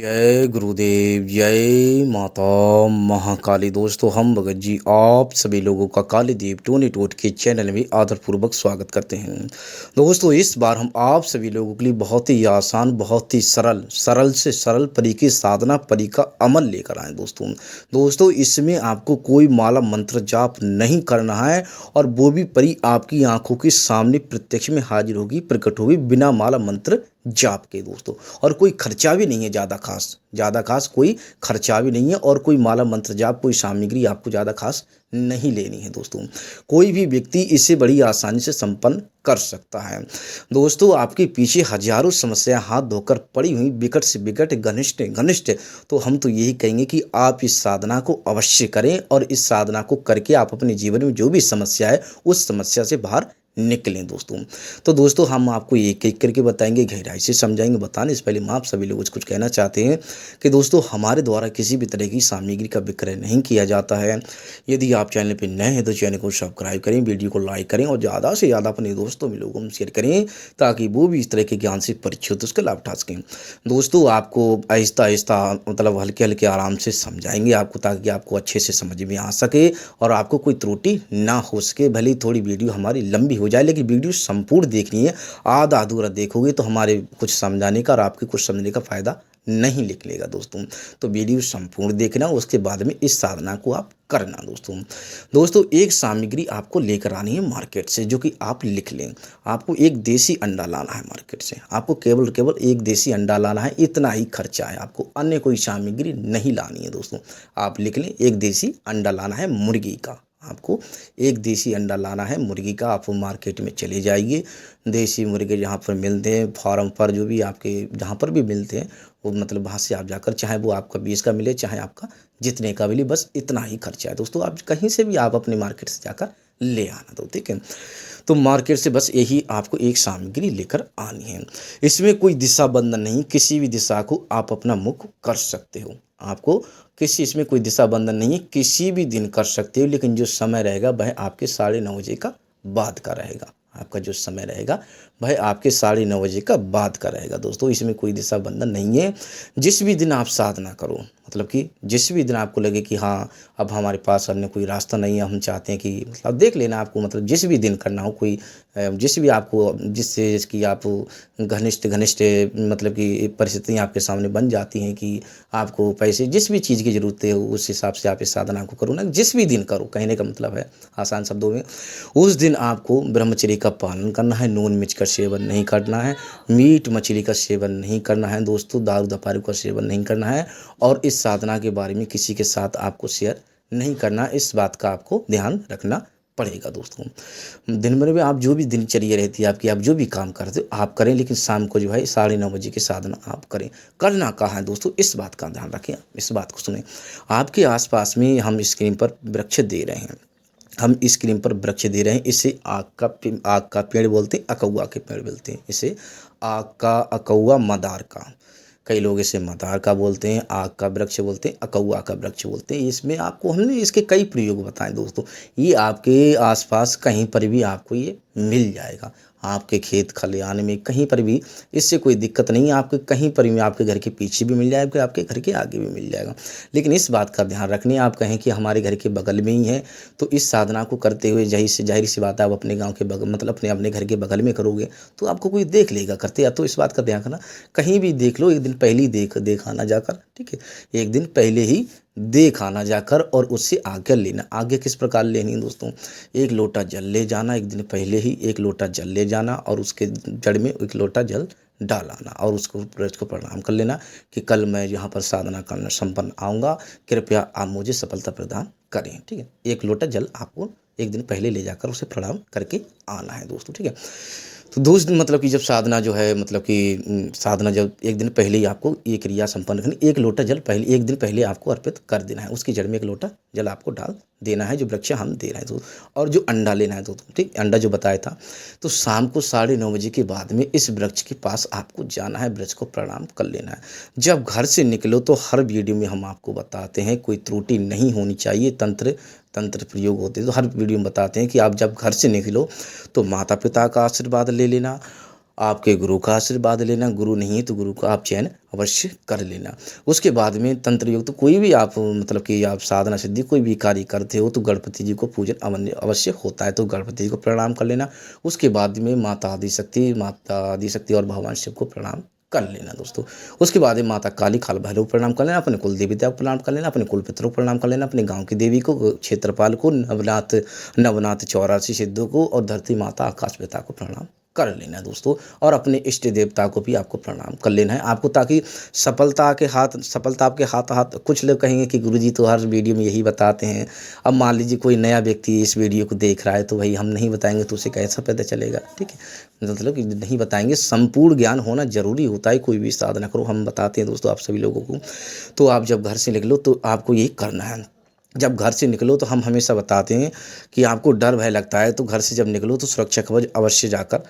जय गुरुदेव, जय माता महाकाली। दोस्तों, हम भगत जी आप सभी लोगों का काली देव टोनी टोट के चैनल में आदरपूर्वक स्वागत करते हैं। दोस्तों, इस बार हम आप सभी लोगों के लिए बहुत ही आसान, बहुत ही सरल से सरल परी की साधना, परी का अमल लेकर आए। दोस्तों, इसमें आपको कोई माला मंत्र जाप नहीं करना है, और वो भी परी आपकी आंखों के सामने प्रत्यक्ष में हाजिर होगी, प्रकट होगी, बिना माला मंत्र जाप के। दोस्तों, और कोई खर्चा भी नहीं है, ज़्यादा खास कोई खर्चा भी नहीं है, और कोई माला मंत्र जाप, कोई सामग्री आपको ज़्यादा खास नहीं लेनी है। दोस्तों, कोई भी व्यक्ति इसे बड़ी आसानी से संपन्न कर सकता है। दोस्तों, आपके पीछे हजारों समस्याएं हाथ धोकर पड़ी हुई, विकट से विकट, घनिष्ठ घनिष्ठ, तो हम तो यही कहेंगे कि आप इस साधना को अवश्य करें, और इस साधना को करके आप अपने जीवन में जो भी समस्या है उस समस्या से बाहर निकलें। दोस्तों, हम आपको एक एक करके बताएंगे, गहराई से समझाएंगे। बताने से पहले हम आप सभी लोगों से कुछ कहना चाहते हैं कि दोस्तों, हमारे द्वारा किसी भी तरह की सामग्री का विक्रय नहीं किया जाता है। यदि आप चैनल पर नए हैं तो चैनल को सब्सक्राइब करें, वीडियो को लाइक करें, और ज़्यादा से ज़्यादा अपने दोस्तों में लोगों में शेयर करें, ताकि वो भी इस तरह के ज्ञान से परिचित हो, उसका लाभ उठा सकें। दोस्तों, आपको आहिस्ता आहिस्ता, मतलब हल्के हल्के आराम से समझाएंगे आपको, ताकि आपको अच्छे से समझ में आ सके और आपको कोई त्रुटि ना हो सके। भले ही थोड़ी वीडियो हमारी लंबी हो जाए, लेकिन वीडियो संपूर्ण देखनी है। आधा अधूरा देखोगे तो हमारे कुछ समझाने का और आपके कुछ समझने का फायदा नहीं निकलेगा। तो वीडियो संपूर्ण देखना, उसके बाद में इस साधना को आप करना। दोस्तों, एक सामग्री आपको लेकर आनी है मार्केट से, जो कि आप लिख लें। आपको एक देसी अंडा लाना है मार्केट से, आपको केवल एक देसी अंडा लाना है, इतना ही खर्चा है। आपको अन्य कोई सामग्री नहीं लानी है। दोस्तों, आप लिख लें, एक देसी अंडा लाना है मुर्गी का। आपको एक देसी अंडा लाना है मुर्गी का। आप मार्केट में चले जाइए, देसी मुर्गे जहाँ पर मिलते हैं, फार्म पर जो भी आपके जहाँ पर भी मिलते हैं, वो मतलब वहाँ से आप जाकर, चाहे वो आपका 20 का मिले, चाहे आपका जितने का मिले, बस इतना ही खर्चा है। दोस्तों, आप कहीं से भी आप अपने मार्केट से जाकर ले आना। तो ठीक है, तो मार्केट से बस यही आपको एक सामग्री लेकर आनी है। इसमें कोई दिशा बंधन नहीं, किसी भी दिशा को आप अपना मुख कर सकते हो। आपको इसमें कोई दिशा बंधन नहीं है, किसी भी दिन कर सकते हो, लेकिन जो समय रहेगा वह आपके 9:30 बजे का बाद का रहेगा। आपका जो समय रहेगा वह आपके 9:30 बजे का बाद का रहेगा। दोस्तों, इसमें कोई दिशा बंधन नहीं है। जिस भी दिन आप साधना करो, मतलब कि जिस भी दिन आपको लगे कि हाँ, अब हमारे पास अन्य कोई रास्ता नहीं है, हम चाहते हैं कि, मतलब देख लेना आपको, मतलब जिस भी दिन करना हो, कोई जिस भी आपको, जिससे कि आप घनिष्ठ घनिष्ठ, मतलब कि परिस्थितियाँ आपके सामने बन जाती हैं कि आपको पैसे, जिस भी चीज़ की ज़रूरत है, उस हिसाब से आप इस साधना को करो ना। जिस भी दिन करो, कहने का मतलब है आसान शब्दों में, उस दिन आपको ब्रह्मचर्य का पालन करना है। नून मिर्च का सेवन नहीं करना है, मीट मछली का सेवन नहीं करना है। दोस्तों, दारू दपारू का सेवन नहीं करना है, और इस साधना के बारे में किसी के साथ आपको शेयर नहीं करना। इस बात का आपको ध्यान रखना पड़ेगा। दोस्तों, दिन भर में आप जो भी दिनचर्या रहती है आपकी, आप जो भी काम करते हो आप करें, लेकिन शाम को जो है 9:30 बजे की साधना आप करें। करना कहाँ है दोस्तों, इस बात का ध्यान रखें, इस बात को सुनें। आपके आसपास में हम स्क्रीन पर वृक्ष दे रहे हैं, इसे आग का पेड़ बोलते हैं, अकौआ के पेड़ बोलते हैं। इसे आग का, अकौआ, मदार का, कई लोग इसे मदार का बोलते हैं, आग का वृक्ष बोलते हैं, अकौआ का वृक्ष बोलते हैं। इसमें आपको हमने इसके कई प्रयोग बताए। दोस्तों, ये आपके आसपास कहीं पर भी आपको ये मिल जाएगा, आपके खेत खलिहान में कहीं पर भी, इससे कोई दिक्कत नहीं है। आपके कहीं पर भी, आपके घर के पीछे भी मिल जाएगा, आपके घर के आगे भी मिल जाएगा। लेकिन इस बात का ध्यान रखने, आप कहें कि हमारे घर के बगल में ही है, तो इस साधना को करते हुए जाहिर सी बात है, आप अपने गांव के बगल, मतलब अपने अपने घर के बगल में करोगे तो आपको कोई देख लेगा करते। या तो इस बात का ध्यान रखना, कहीं भी देख लो, एक दिन पहले ही देख आना जाकर, ठीक है, एक दिन पहले ही देख आना जाकर, और उससे आज्ञा लेना। आज्ञा किस प्रकार लेनी है दोस्तों, एक लोटा जल ले जाना, एक दिन पहले ही एक लोटा जल ले जाना, और उसके जड़ में एक लोटा जल डाल आना, और उसको प्रणाम कर लेना कि कल मैं यहाँ पर साधना करना संपन्न आऊँगा, कृपया आप मुझे सफलता प्रदान करें। ठीक है, एक लोटा जल आपको एक दिन पहले ले जाकर उसे प्रणाम करके आना है। दोस्तों, ठीक है, तो दोस्त, मतलब कि जब साधना जो है, मतलब कि साधना जब एक दिन पहले ही आपको ये क्रिया संपन्न करनी, एक लोटा जल पहले, एक दिन पहले आपको अर्पित कर देना है। उसकी जड़ में एक लोटा जल आपको डाल देना है, जो वृक्ष हम दे रहे हैं। और जो अंडा लेना है दोस्तों, ठीक, अंडा जो बताया था, तो शाम को 9:30 बजे के बाद में इस वृक्ष के पास आपको जाना है, वृक्ष को प्रणाम कर लेना है। जब घर से निकलो तो हर वीडियो में हम आपको बताते हैं, कोई त्रुटि नहीं होनी चाहिए। तंत्र प्रयोग होते हैं तो हर वीडियो में बताते हैं कि आप जब घर से निकलो तो माता पिता का आशीर्वाद ले लेना, आपके गुरु का आशीर्वाद लेना, गुरु नहीं है तो गुरु का आप चयन अवश्य कर लेना। उसके बाद में तंत्र योग तो कोई भी आप मतलब कि आप साधना सिद्धि कोई भी कार्य करते हो तो गणपति जी को पूजन अवश्य होता है, तो गणपति जी को प्रणाम कर लेना। उसके बाद में माता आदि शक्ति और भगवान शिव को प्रणाम कर लेना दोस्तों। उसके बाद में माता काली, काल भैरव को प्रणाम कर लेना, अपने कुल देवी देवता को प्रणाम कर लेना, अपने कुल पितरों को प्रणाम कर लेना, अपने गांव की देवी को, क्षेत्रपाल को, नवनाथ 84 सिद्धों को और धरती माता आकाश पिता को प्रणाम कर लेना दोस्तों। और अपने इष्ट देवता को भी आपको प्रणाम कर लेना है आपको, ताकि सफलता आपके हाथ हाथ। कुछ लोग कहेंगे कि गुरुजी तो हर वीडियो में यही बताते हैं। अब मान लीजिए कोई नया व्यक्ति इस वीडियो को देख रहा है तो भाई हम नहीं बताएंगे तो उसे कैसा पता चलेगा, ठीक है। मतलब कि नहीं बताएंगे, संपूर्ण ज्ञान होना जरूरी होता है। कोई भी साधना करो, हम बताते हैं दोस्तों आप सभी लोगों को। तो आप जब घर से निकलो तो आपको यही करना है। जब घर से निकलो तो हम हमेशा बताते हैं कि आपको डर भय लगता है तो घर से जब निकलो तो सुरक्षा कवच अवश्य जाकर,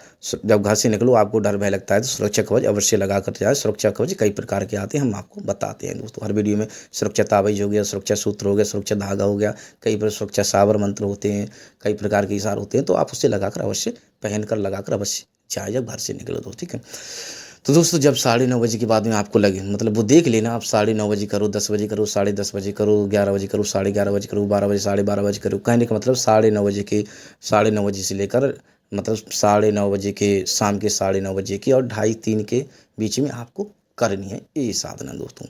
जब घर से निकलो आपको डर भय लगता है तो सुरक्षा कवच अवश्य लगा कर जाए। सुरक्षा कवच कई प्रकार के आते हैं, हम आपको बताते हैं दोस्तों हर वीडियो में। सुरक्षा ताबीज हो गया, सुरक्षा सूत्र हो गया, सुरक्षा धागा हो गया, कई प्रकार सुरक्षा सावर मंत्र होते हैं, कई प्रकार के इशार होते हैं, तो आप उससे लगाकर अवश्य पहनकर लगाकर अवश्य जाए जब घर से निकलो तो, ठीक है। तो दोस्तों जब 9:30 के बाद में आपको लगे, मतलब वो देख लेना, आप 9:30 करो, 10 बजे करो, 10:30 करो, 11 बजे करो, 11:30 करो, 12 बजे, 12:30 करो। कहने का मतलब 9:30 से लेकर मतलब 9:30 के शाम के 9:30 की और 2:30-3 के बीच में आपको करनी है ये साधना दोस्तों।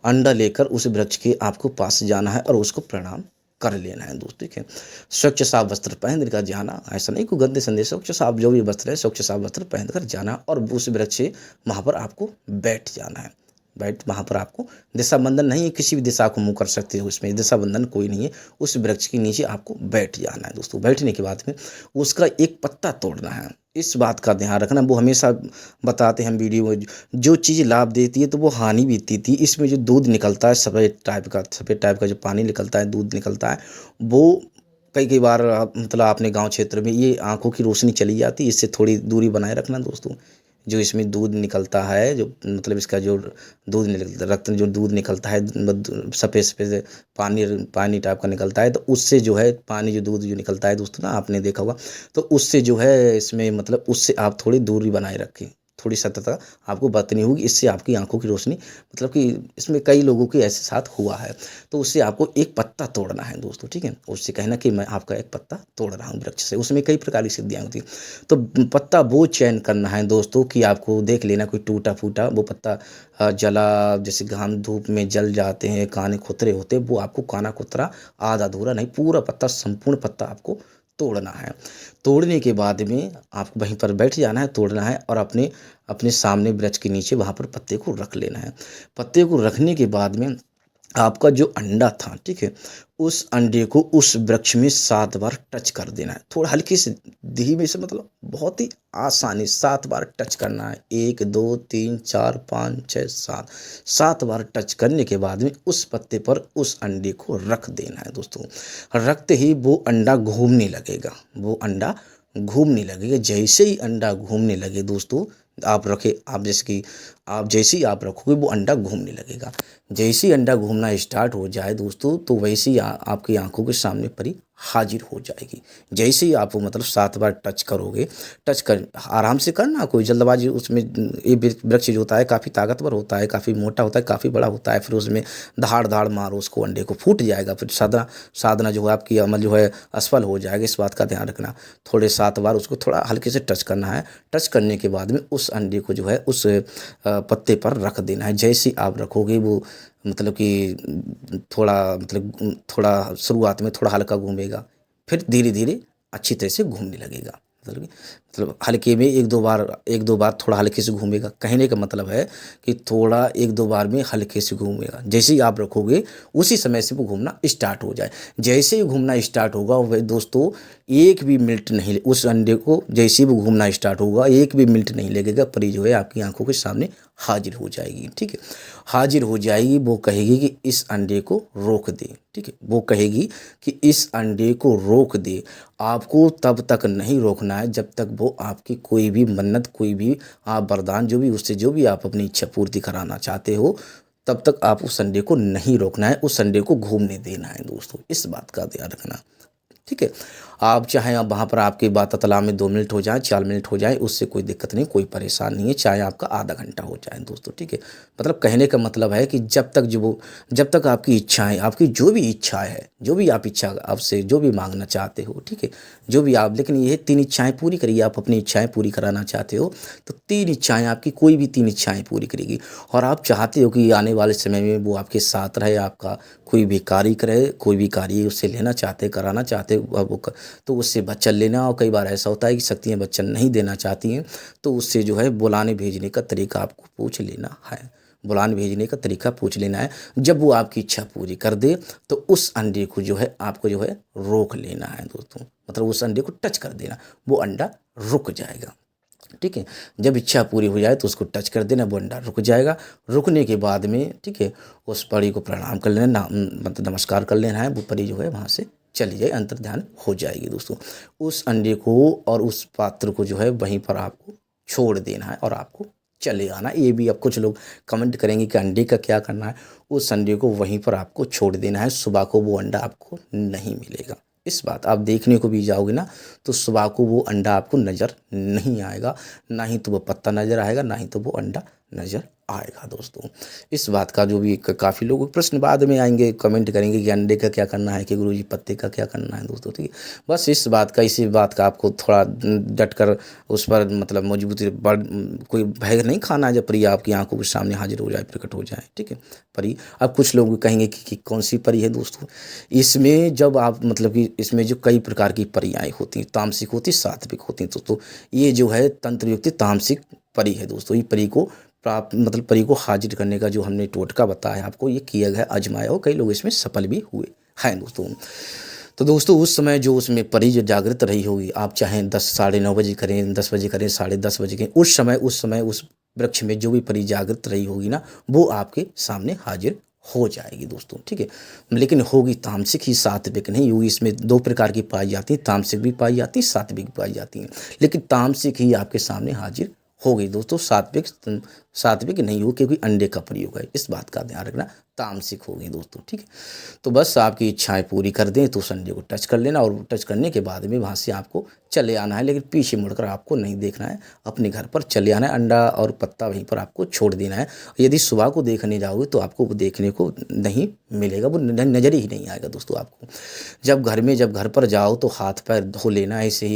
अंडा लेकर उस वृक्ष के आपको पास जाना है और उसको प्रणाम कर लेना है दोस्त, ठीक है। स्वच्छ साफ वस्त्र पहन कर जाना, ऐसा नहीं कोई गंदे संदेश, स्वच्छ साफ जो भी वस्त्र है स्वच्छ साफ वस्त्र पहन कर जाना और उस वृक्ष से वहाँ पर आपको बैठ जाना है। वहाँ पर आपको दिशा बंधन नहीं है, किसी भी दिशा को मुँह कर सकते हो, इसमें दिशा बंधन कोई नहीं है। उस वृक्ष के नीचे आपको बैठ जाना है दोस्तों। बैठने के बाद में उसका एक पत्ता तोड़ना है, इस बात का ध्यान रखना। वो हमेशा बताते हैं हम वीडियो में, जो चीज़ लाभ देती है तो वो हानि भी देती है। इसमें जो दूध निकलता है सफ़ेद टाइप का जो पानी निकलता है, दूध निकलता है, वो कई बार मतलब अपने गांव क्षेत्र में ये आंखों की रोशनी चली जाती है, इससे थोड़ी दूरी बनाए रखना दोस्तों। जो इसमें दूध निकलता है, जो मतलब इसका जो दूध निकलता रक्त जो दूध निकलता है सफ़ेद सफ़ेद पानी टाइप का निकलता है, तो उससे जो है पानी जो दूध जो निकलता है दोस्तों ना, आपने देखा होगा, तो उससे जो है इसमें मतलब उससे आप थोड़ी दूरी बनाए रखें, थोड़ी सतर्कता आपको बरतनी होगी। इससे आपकी आंखों की रोशनी, मतलब कि इसमें कई लोगों के ऐसे साथ हुआ है, तो उससे आपको एक पत्ता तोड़ना है दोस्तों, ठीक है। उससे कहना कि मैं आपका एक पत्ता तोड़ रहा हूँ वृक्ष से, उसमें कई प्रकार की सिद्धियाँ होती हैं। तो पत्ता वो चयन करना है दोस्तों कि आपको देख लेना कोई टूटा फूटा वो पत्ता जला, जैसे घाम धूप में जल जाते हैं, काने खुतरे होते हैं, वो आपको काना खुतरा आधा अधूरा नहीं, पूरा पत्ता, संपूर्ण पत्ता आपको तोड़ना है। तोड़ने के बाद में आपको वहीं पर बैठ जाना है, तोड़ना है और अपने अपने सामने वृक्ष के नीचे वहाँ पर पत्ते को रख लेना है। पत्ते को रखने के बाद में आपका जो अंडा था, ठीक है, उस अंडे को उस वृक्ष में 7 बार टच कर देना है, थोड़ा हल्की से धीमे से, मतलब बहुत ही आसानी 7 बार टच करना है। 1 2 3 4 5 6 7 7 बार टच करने के बाद में उस पत्ते पर उस अंडे को रख देना है दोस्तों। रखते ही वो अंडा घूमने लगेगा, वो अंडा घूमने लगेगा। जैसे ही अंडा घूमने लगे दोस्तों, आप जैसे ही आप रखोगे वो अंडा घूमने लगेगा। जैसे ही अंडा घूमना स्टार्ट हो जाए दोस्तों, तो वैसे ही आपकी आंखों के सामने परी हाजिर हो जाएगी। जैसे ही आप मतलब 7 बार टच करोगे, टच कर आराम से करना, कोई जल्दबाजी उसमें। ये वृक्ष जो होता है काफ़ी ताकतवर होता है, काफ़ी मोटा होता है, काफ़ी बड़ा होता है, फिर उसमें धाड़ धाड़ मारो उसको, अंडे को फूट जाएगा, फिर साधना जो है आपकी अमल जो है असफल हो जाएगा। इस बात का ध्यान रखना। थोड़े 7 बार उसको थोड़ा हल्के से टच करना है। टच करने के बाद में उस अंडे को जो है उस पत्ते पर रख देना है। जैसे आप रखोगे वो मतलब कि थोड़ा शुरुआत में थोड़ा हल्का घूमेगा, फिर धीरे धीरे अच्छी तरह से घूमने लगेगा। मतलब हल्के में एक दो बार थोड़ा हल्के से घूमेगा। कहने का मतलब है कि थोड़ा 1-2 बार में हल्के से घूमेगा। जैसे ही आप रखोगे उसी समय से वो घूमना स्टार्ट हो जाए। जैसे ही घूमना स्टार्ट होगा वह दोस्तों एक भी मिनट नहीं, उस अंडे को जैसे ही वो घूमना स्टार्ट होगा एक भी मिनट नहीं लगेगा, परी जो है आपकी आंखों के सामने हाजिर हो जाएगी, ठीक है। हाजिर हो जाएगी, वो कहेगी कि इस अंडे को रोक दे, ठीक है। वो कहेगी कि इस अंडे को रोक दे। आपको तब तक नहीं रोकना है जब तक वो आपकी कोई भी मन्नत, कोई भी आप वरदान, जो भी उससे जो भी आप अपनी इच्छा पूर्ति कराना चाहते हो, तब तक आप उस अंडे को नहीं रोकना है, उस अंडे को घूमने देना है दोस्तों। इस बात का ध्यान रखना। ठीक है। आप चाहें अब वहाँ पर आपकी बात तालाब में 2 मिनट हो जाए, 4 मिनट हो जाए, उससे कोई दिक्कत नहीं, कोई परेशान नहीं है, चाहे आपका आधा घंटा हो जाए दोस्तों, ठीक है। मतलब कहने का मतलब है कि जब तक आपकी इच्छाएँ, आपकी जो भी इच्छाएँ है, जो भी आप इच्छा आपसे जो भी माँगना चाहते हो, ठीक है, जो भी आप, लेकिन ये 3 इच्छाएँ पूरी करिए। आप अपनी इच्छाएँ पूरी कराना चाहते हो, तो 3 इच्छाएँ, आपकी कोई भी 3 इच्छाएँ पूरी करेगी। और आप चाहते हो कि आने वाले समय में वो आपके साथ रहे, आपका कोई भी कार्य करे, कोई भी कार्य उससे लेना चाहते, कराना चाहते हो, वो तो उससे वचन लेना। और कई बार ऐसा होता है कि शक्तियाँ वचन नहीं देना चाहती हैं, तो उससे जो है बुलाने भेजने का तरीका आपको पूछ लेना है। बुलाने भेजने का तरीका पूछ लेना है। जब वो आपकी इच्छा पूरी कर दे, तो उस अंडे को जो है आपको जो है रोक लेना है दोस्तों, मतलब उस अंडे को टच कर देना, वो अंडा रुक जाएगा, ठीक है। जब इच्छा पूरी हो जाए तो उसको टच कर देना, वो अंडा रुक जाएगा। रुकने के बाद में, ठीक है, उस परी को प्रणाम कर लेना, मतलब नमस्कार कर लेना है। वो परी जो है वहाँ से चली जाए, अंतर्ध्यान हो जाएगी दोस्तों। उस अंडे को और उस पात्र को जो है वहीं पर आपको छोड़ देना है और आपको चले आना। ये भी अब कुछ लोग कमेंट करेंगे कि अंडे का क्या करना है। उस अंडे को वहीं पर आपको छोड़ देना है। सुबह को वो अंडा आपको नहीं मिलेगा। इस बात आप देखने को भी जाओगे ना, तो सुबह को वो अंडा आपको नज़र नहीं आएगा, ना ही तो वो पत्ता नज़र आएगा, ना ही तो वो अंडा नज़र आएगा दोस्तों। इस बात का जो भी काफ़ी लोग प्रश्न बाद में आएंगे, कमेंट करेंगे कि अंडे का क्या करना है, कि गुरुजी पत्ते का क्या करना है दोस्तों, ठीक है। बस इसी बात का आपको थोड़ा डट कर उस पर मतलब मजबूती कोई भय नहीं खाना है। जब परी आपकी आंखों के सामने हाजिर हो जाए, प्रकट हो जाए, ठीक है, परी। अब कुछ लोग कहेंगे कि कौन सी परी है दोस्तों। इसमें जब आप मतलब कि इसमें जो कई प्रकार की परियां होती हैं, तामसिक होती, सात्विक होती हैं दोस्तों। ये जो है तंत्र युक्ति तामसिक परी है दोस्तों। ये परी को प्राप्त मतलब परी को हाजिर करने का जो हमने टोटका बताया आपको, ये किया गया, आजमाया, और कई लोग इसमें सफल भी हुए हैं दोस्तों। तो दोस्तों उस समय जो उसमें परी जो जागृत रही होगी, आप चाहें 10 साढ़े 9 बजे करें, 10 बजे करें, 10:30 बजे करें, उस समय उस वृक्ष में जो भी परी जागृत रही होगी ना, वो आपके सामने हाजिर हो जाएगी दोस्तों, ठीक है। लेकिन होगी तामसिक ही, सात्विक नहीं होगी। इसमें 2 प्रकार की पाई जाती हैं, तामसिक भी पाई जाती है, सात्विक भी पाई जाती हैं। लेकिन तामसिक ही आपके सामने हाजिर हो गई दोस्तों। सात्विक नहीं हो, क्योंकि अंडे का प्रयोग है, इस बात का ध्यान रखना। तामसिक होगी दोस्तों, ठीक है। तो बस आपकी इच्छाएं पूरी कर दें तो उस अंडे को टच कर लेना, और टच करने के बाद में वहाँ से आपको चले आना है। लेकिन पीछे मुड़कर आपको नहीं देखना है, अपने घर पर चले आना है। अंडा और पत्ता वहीं पर आपको छोड़ देना है। यदि सुबह को देखने जाओगे तो आपको वो देखने को नहीं मिलेगा, वो नज़र ही नहीं आएगा दोस्तों आपको। जब घर पर जाओ तो हाथ पैर धो लेना, ऐसे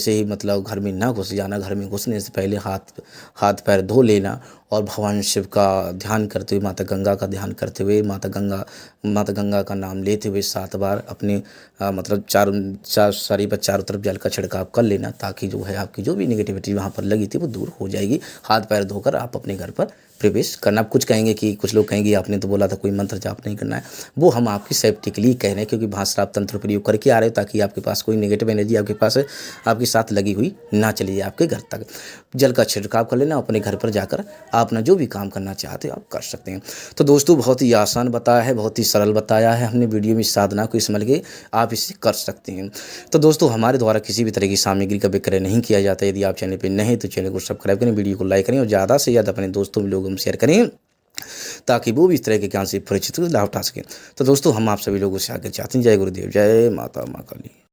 ही मतलब घर में ना घुस जाना। घर में घुसने से पहले हाथ पैर धो लेना, और भगवान शिव का ध्यान करते हुए, माता गंगा का ध्यान करते हुए, माता गंगा का नाम लेते हुए 7 बार अपने मतलब चार शरीर पर चारों तरफ जल का छिड़काव कर लेना, ताकि जो है आपकी जो भी नेगेटिविटी वहाँ पर लगी थी वो दूर हो जाएगी। हाथ पैर धोकर आप अपने घर पर प्रवेश करना। कुछ लोग कहेंगे आपने तो बोला था कोई मंत्र जाप नहीं करना है, वो हम आपकी सेफ्टी के लिए कह रहे हैं, क्योंकि भास्कर आप तंत्र प्रयोग करके आ रहे हो, ताकि आपके पास कोई नेगेटिव एनर्जी आपके पास है, आपके साथ लगी हुई ना चली जाए आपके घर तक। जल का छिड़काव कर लेना, अपने घर पर जाकर आप अपना जो भी काम करना चाहते हो आप कर सकते हैं। तो दोस्तों बहुत ही आसान बताया है, बहुत ही सरल बताया है हमने वीडियो में। साधना को इस्तेमाल के आप इसे कर सकते हैं। तो दोस्तों हमारे द्वारा किसी भी तरह की सामग्री का विक्रय नहीं किया जाता। यदि आप चैनल पर नए हैं तो चैनल को सब्सक्राइब करें, वीडियो को लाइक करें, और ज़्यादा से ज़्यादा अपने दोस्तों लोगों में शेयर करें, ताकि वो भी इस तरह के ज्ञान से परिचित लाभ उठा सकें। तो दोस्तों हम आप सभी लोगों से आगे चाहते हैं। जय गुरुदेव, जय माता माँ काली।